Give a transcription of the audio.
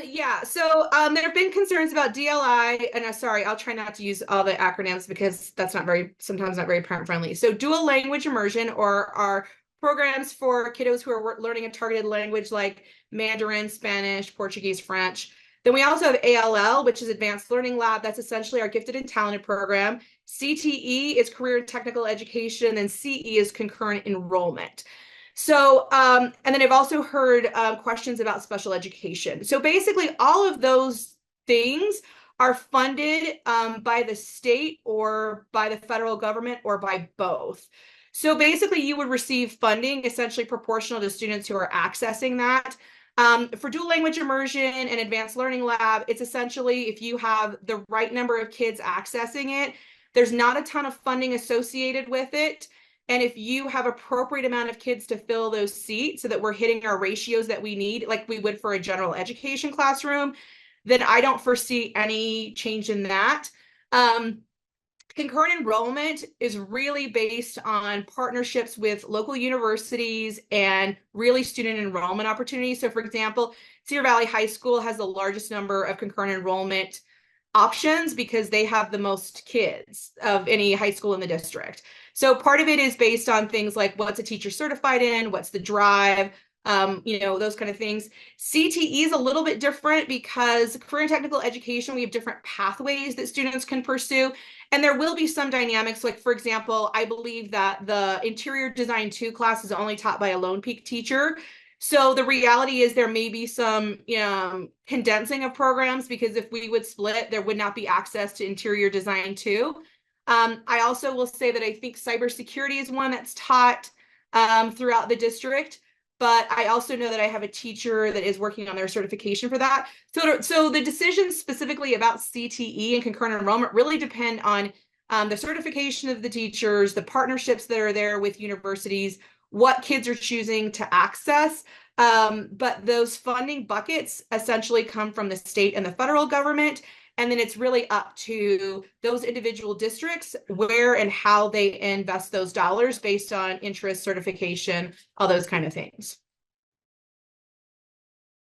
Yeah, so there have been concerns about DLI, and sorry, I'll try not to use all the acronyms because that's not very, sometimes not very parent friendly. So dual language immersion, or are programs for kiddos who are learning a targeted language like Mandarin, Spanish, Portuguese, French. Then we also have ALL, which is Advanced Learning Lab. That's essentially our gifted and talented program. CTE is career and technical education, and CE is concurrent enrollment. So, and then I've also heard questions about special education. So basically, all of those things are funded by the state or by the federal government or by both. So basically, you would receive funding essentially proportional to students who are accessing that. For dual language immersion and advanced learning lab, it's essentially if you have the right number of kids accessing it, there's not a ton of funding associated with it. And if you have appropriate amount of kids to fill those seats so that we're hitting our ratios that we need, like we would for a general education classroom, then I don't foresee any change in that. Concurrent enrollment is really based on partnerships with local universities and really student enrollment opportunities. So for example, Cedar Valley High School has the largest number of concurrent enrollment options because they have the most kids of any high school in the district. So part of it is based on things like what's a teacher certified in, what's the drive, those kind of things. CTE is a little bit different because career and technical education, we have different pathways that students can pursue. And there will be some dynamics, like, for example, I believe that the interior design 2 class is only taught by a Lone Peak teacher. So the reality is there may be some condensing of programs because if we would split, there would not be access to interior design 2. I also will say that I think cybersecurity is one that's taught throughout the district, but I also know that I have a teacher that is working on their certification for that. So the decisions specifically about CTE and concurrent enrollment really depend on the certification of the teachers, the partnerships that are there with universities, what kids are choosing to access. But those funding buckets essentially come from the state and the federal government. And then it's really up to those individual districts where and how they invest those dollars based on interest, certification, all those kind of things.